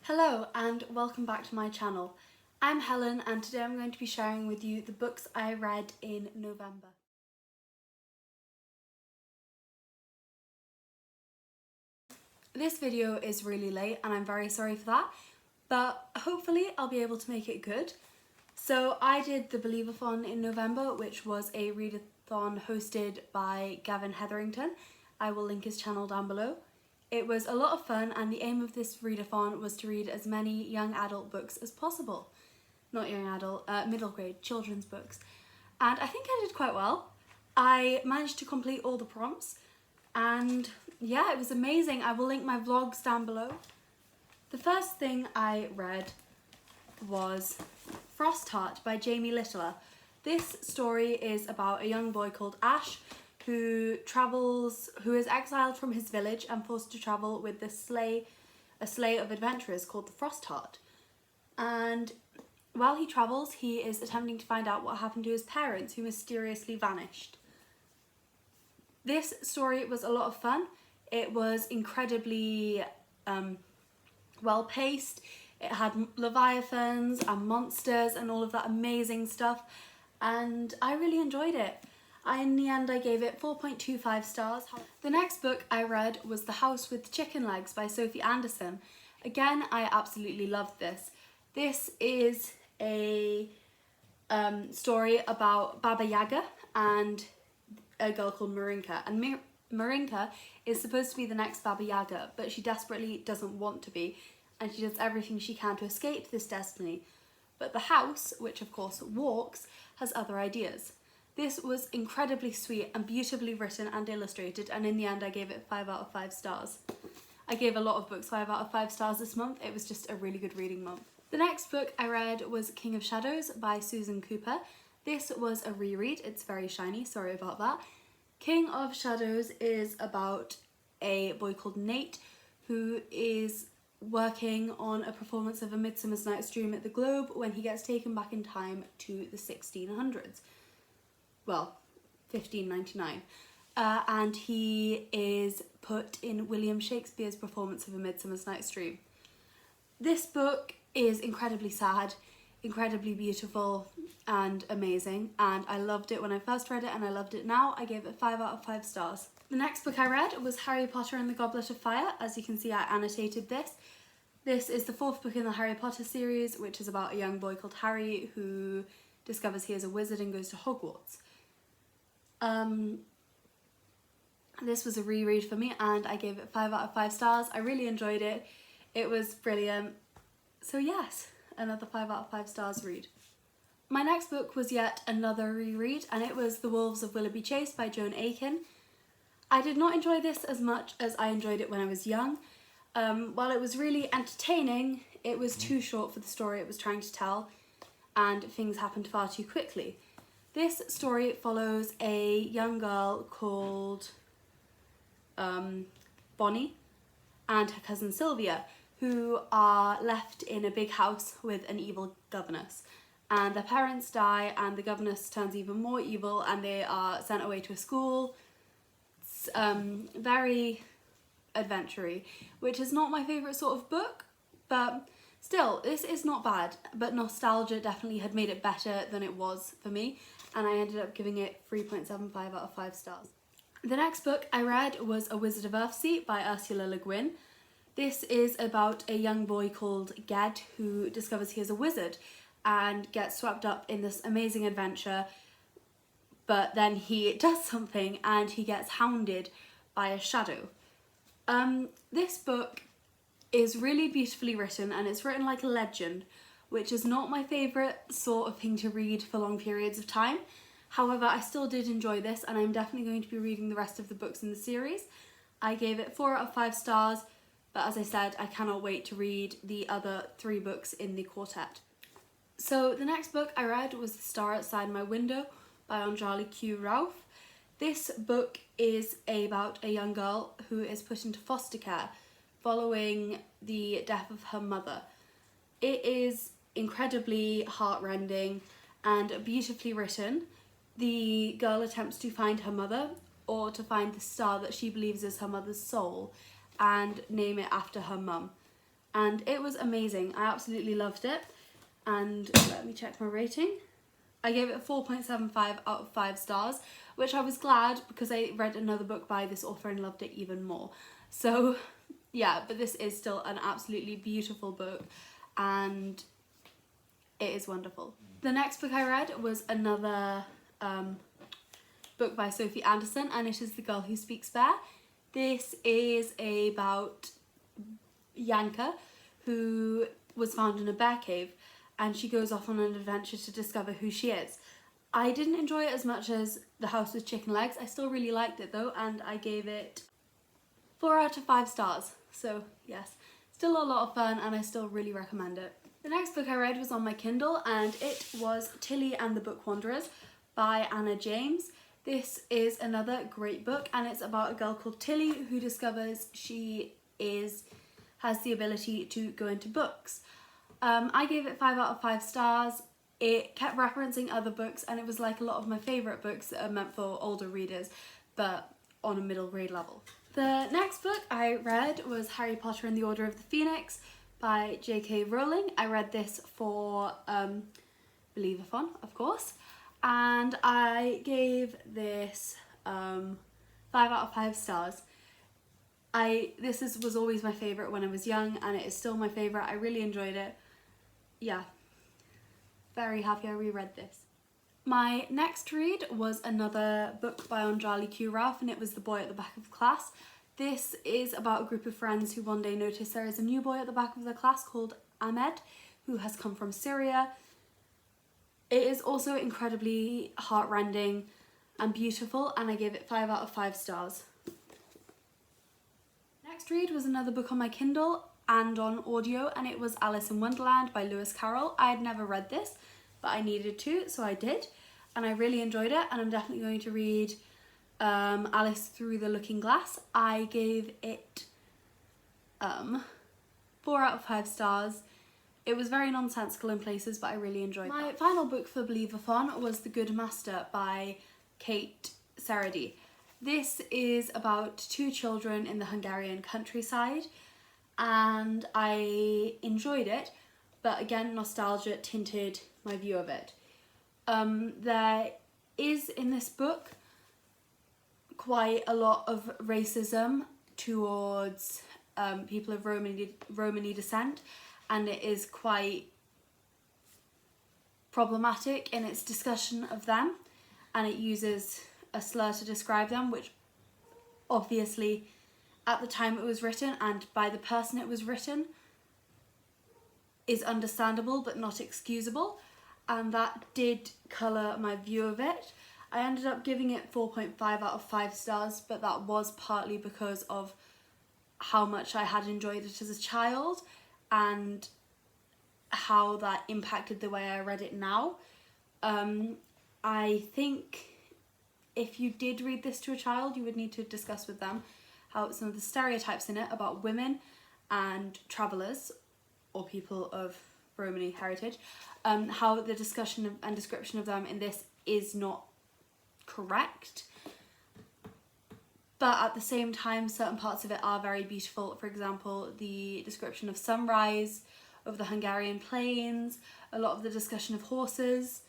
Hello and welcome back to my channel. I'm Helen and today I'm going to be sharing with you the books I read in November. This video is really late and I'm very sorry for that, but hopefully I'll be able to make it good. So I did the Believathon in November, which was a readathon hosted by Gavin Hetherington. I will link his channel down below. It was a lot of fun and the aim of this readathon was to read as many young adult books as possible. Not young adult, middle grade, children's books. And I think I did quite well. I managed to complete all the prompts and yeah, it was amazing. I will link my vlogs down below. The first thing I read was Frostheart by Jamie Littler. This story is about a young boy called Ash who is exiled from his village and forced to travel with a sleigh of adventurers called the Frostheart. And while he travels, he is attempting to find out what happened to his parents who mysteriously vanished. This story was a lot of fun. It was incredibly well paced. It had leviathans and monsters and all of that amazing stuff, and I really enjoyed it. In the end, I gave it 4.25 stars. The next book I read was The House with Chicken Legs by Sophie Anderson. Again, I absolutely loved this. This is a story about Baba Yaga and a girl called Marinka. And Marinka is supposed to be the next Baba Yaga, but she desperately doesn't want to be, and she does everything she can to escape this destiny. But the house, which of course walks, has other ideas. This was incredibly sweet and beautifully written and illustrated, and in the end I gave it 5 out of 5 stars. I gave a lot of books 5 out of 5 stars this month. It was just a really good reading month. The next book I read was King of Shadows by Susan Cooper. This was a reread. It's very shiny, sorry about that. King of Shadows is about a boy called Nate who is working on a performance of A Midsummer Night's Dream at the Globe when he gets taken back in time to the 1600s. Well, 1599. And he is put in William Shakespeare's performance of A Midsummer Night's Dream. This book is incredibly sad, incredibly beautiful and amazing, and I loved it when I first read it and I loved it now. I gave it 5 out of 5 stars. The next book I read was Harry Potter and the Goblet of Fire. As you can see, I annotated this. This is the 4th book in the Harry Potter series, which is about a young boy called Harry who discovers he is a wizard and goes to Hogwarts. This was a reread for me and I gave it 5 out of 5 stars. I really enjoyed it. It was brilliant. So yes, another 5 out of 5 stars read. My next book was yet another reread, and it was The Wolves of Willoughby Chase by Joan Aiken. I did not enjoy this as much as I enjoyed it when I was young. While it was really entertaining, it was too short for the story it was trying to tell, and things happened far too quickly. This story follows a young girl called Bonnie and her cousin Sylvia, who are left in a big house with an evil governess. And their parents die and the governess turns even more evil and they are sent away to a school. It's very adventure-y, which is not my favourite sort of book, but still, this is not bad. But nostalgia definitely had made it better than it was for me, and I ended up giving it 3.75 out of 5 stars. The next book I read was A Wizard of Earthsea by Ursula Le Guin. This is about a young boy called Ged who discovers he is a wizard and gets swept up in this amazing adventure, but then he does something and he gets hounded by a shadow. This book is really beautifully written and it's written like a legend, which is not my favourite sort of thing to read for long periods of time. However, I still did enjoy this and I'm definitely going to be reading the rest of the books in the series. I gave it 4 out of 5 stars, but as I said, I cannot wait to read the other 3 books in the quartet. So the next book I read was The Star Outside My Window by Anjali Q. Ralph. This book is about a young girl who is put into foster care following the death of her mother. It is incredibly heartrending and beautifully written. The girl attempts to find her mother, or to find the star that she believes is her mother's soul, and name it after her mum. and it was amazing. I absolutely loved it. And let me check my rating. I gave it a 4.75 out of 5 stars, which I was glad because I read another book by this author and loved it even more. So yeah, but this is still an absolutely beautiful book and it is wonderful. The next book I read was another book by Sophie Anderson, and it is The Girl Who Speaks Bear. This is about Yanka, who was found in a bear cave, and she goes off on an adventure to discover who she is. I didn't enjoy it as much as The House with Chicken Legs. I still really liked it though, and I gave it 4 out of 5 stars. So yes, still a lot of fun and I still really recommend it. The next book I read was on my Kindle, and it was Tilly and the Book Wanderers by Anna James. This is another great book, and it's about a girl called Tilly who discovers she has the ability to go into books. I gave it 5 out of 5 stars. It kept referencing other books, and it was like a lot of my favourite books that are meant for older readers, but on a middle grade level. The next book I read was Harry Potter and the Order of the Phoenix by J.K. Rowling. I read this for Believathon, of course, and I gave this 5 out of 5 stars. This was always my favourite when I was young, and it is still my favourite. I really enjoyed it. Yeah, very happy I reread this. My next read was another book by Anjali Q. Ralph, and it was The Boy at the Back of the Class. This is about a group of friends who one day notice there is a new boy at the back of the class called Ahmed, who has come from Syria. It is also incredibly heartrending and beautiful, and I gave it 5 out of 5 stars. Next read was another book on my Kindle and on audio, and it was Alice in Wonderland by Lewis Carroll. I had never read this, but I needed to, so I did, and I really enjoyed it, and I'm definitely going to read Alice Through the Looking Glass. I gave it 4 out of 5 stars. It was very nonsensical in places, but I really enjoyed it. My final book for Believathon was The Good Master by Kate Seredy. This is about 2 children in the Hungarian countryside, and I enjoyed it, but again, nostalgia tinted my view of it. There is in this book quite a lot of racism towards people of Romani descent, and it is quite problematic in its discussion of them, and it uses a slur to describe them, which obviously at the time it was written and by the person it was written is understandable but not excusable, and that did colour my view of it. I ended up giving it 4.5 out of 5 stars, but that was partly because of how much I had enjoyed it as a child and how that impacted the way I read it now. I think if you did read this to a child, you would need to discuss with them how some of the stereotypes in it about women and travellers or people of Romani heritage, how the discussion and description of them in this is not correct, but at the same time certain parts of it are very beautiful. For example, the description of sunrise, of the Hungarian plains, a lot of the discussion of horses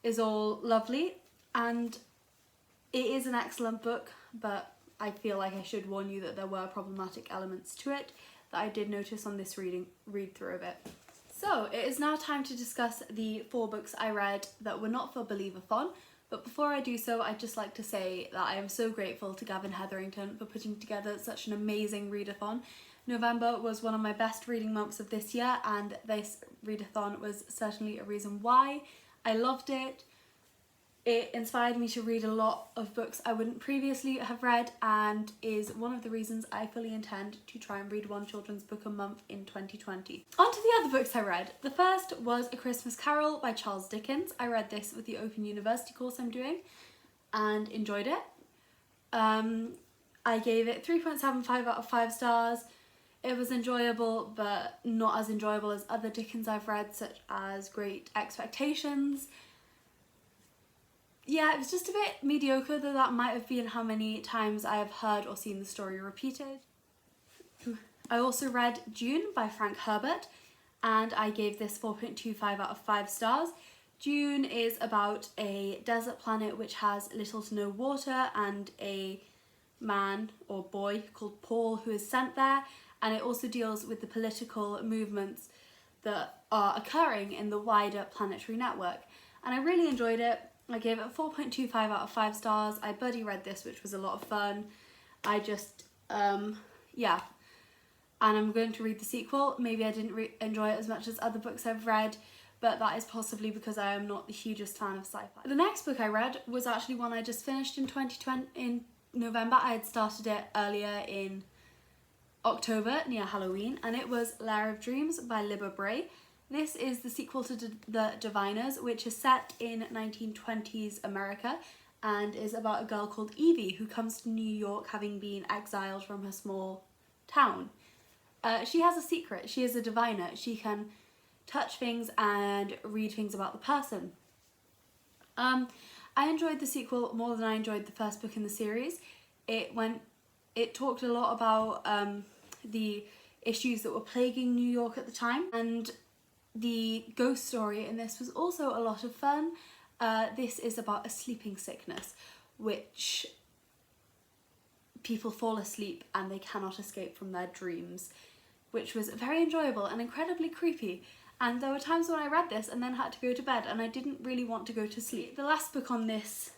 is all lovely, and it is an excellent book, but I feel like I should warn you that there were problematic elements to it that I did notice on this read through of it. So it is now time to discuss the 4 books I read that were not for Believathon. But before I do so, I'd just like to say that I am so grateful to Gavin Hetherington for putting together such an amazing readathon. November was one of my best reading months of this year, and this readathon was certainly a reason why. I loved it. It inspired me to read a lot of books I wouldn't previously have read, and is one of the reasons I fully intend to try and read 1 children's book a month in 2020. On to the other books I read. The first was A Christmas Carol by Charles Dickens. I read this with the Open University course I'm doing and enjoyed it. I gave it 3.75 out of 5 stars. It was enjoyable, but not as enjoyable as other Dickens I've read, such as Great Expectations. Yeah, it was just a bit mediocre, though that might have been how many times I have heard or seen the story repeated. I also read Dune by Frank Herbert, and I gave this 4.25 out of 5 stars. Dune is about a desert planet which has little to no water and a man or boy called Paul who is sent there, and it also deals with the political movements that are occurring in the wider planetary network. And I really enjoyed it. I gave it 4.25 out of 5 stars. I buddy read this, which was a lot of fun. I just, yeah. And I'm going to read the sequel. Maybe I didn't enjoy it as much as other books I've read, but that is possibly because I am not the hugest fan of sci-fi. The next book I read was actually one I just finished in 2020, in November. I had started it earlier in October, near Halloween, and it was Lair of Dreams by Libba Bray. This is the sequel to The Diviners, which is set in 1920s America and is about a girl called Evie who comes to New York having been exiled from her small town. She has a secret. She is a diviner. She can touch things and read things about the person. I enjoyed the sequel more than I enjoyed the first book in the series. It talked a lot about the issues that were plaguing New York at the time, and the ghost story in this was also a lot of fun. This is about a sleeping sickness, which people fall asleep and they cannot escape from their dreams, which was very enjoyable and incredibly creepy. And there were times when I read this and then had to go to bed and I didn't really want to go to sleep. The last book on this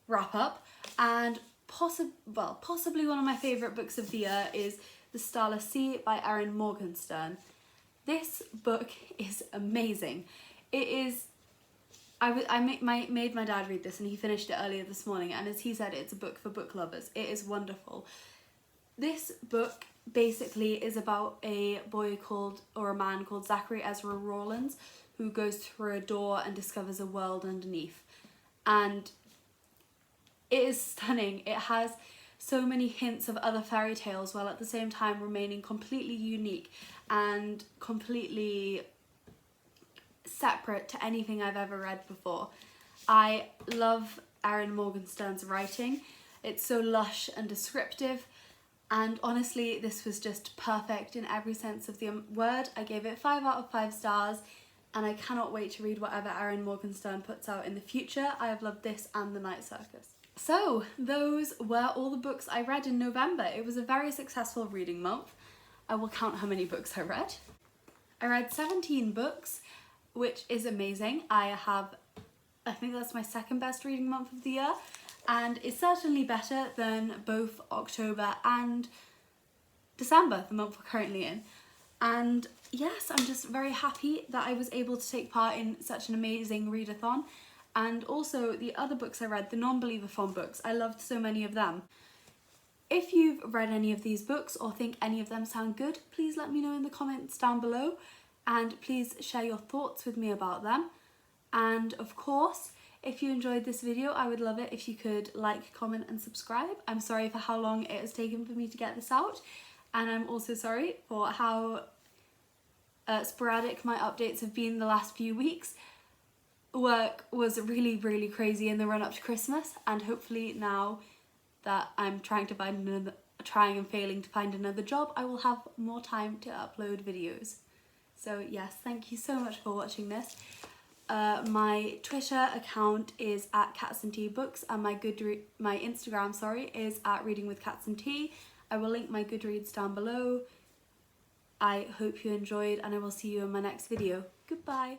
wrap up, and possibly one of my favourite books of the year, is The Starless Sea by Erin Morgenstern. This book is amazing. It is, I made my dad read this and he finished it earlier this morning, and as he said, it's a book for book lovers. It is wonderful. This book basically is about a man called Zachary Ezra Rawlins who goes through a door and discovers a world underneath. And it is stunning. It has so many hints of other fairy tales while at the same time remaining completely unique and completely separate to anything I've ever read before. I love Erin Morgenstern's writing. It's so lush and descriptive, and honestly this was just perfect in every sense of the word. I gave it 5 out of 5 stars, and I cannot wait to read whatever Erin Morgenstern puts out in the future. I have loved this and The Night Circus. So those were all the books I read in November. It was a very successful reading month. I will count how many books I read. I read 17 books, which is amazing. I think that's my second best reading month of the year, and it's certainly better than both October and December, the month we're currently in. And yes, I'm just very happy that I was able to take part in such an amazing readathon. And also the other books I read, the non-Believathon books, I loved so many of them. If you've read any of these books or think any of them sound good, please let me know in the comments down below, and please share your thoughts with me about them. And of course, if you enjoyed this video, I would love it if you could like, comment and subscribe. I'm sorry for how long it has taken for me to get this out, and I'm also sorry for how sporadic my updates have been the last few weeks. Work was really, really crazy in the run up to Christmas, and hopefully now that I'm trying and failing to find another job, I will have more time to upload videos. So yes, thank you so much for watching this. My Twitter account is @catsandteabooks, and my Instagram, is @readingwithcatsandtea. I will link my Goodreads down below. I hope you enjoyed, and I will see you in my next video. Goodbye.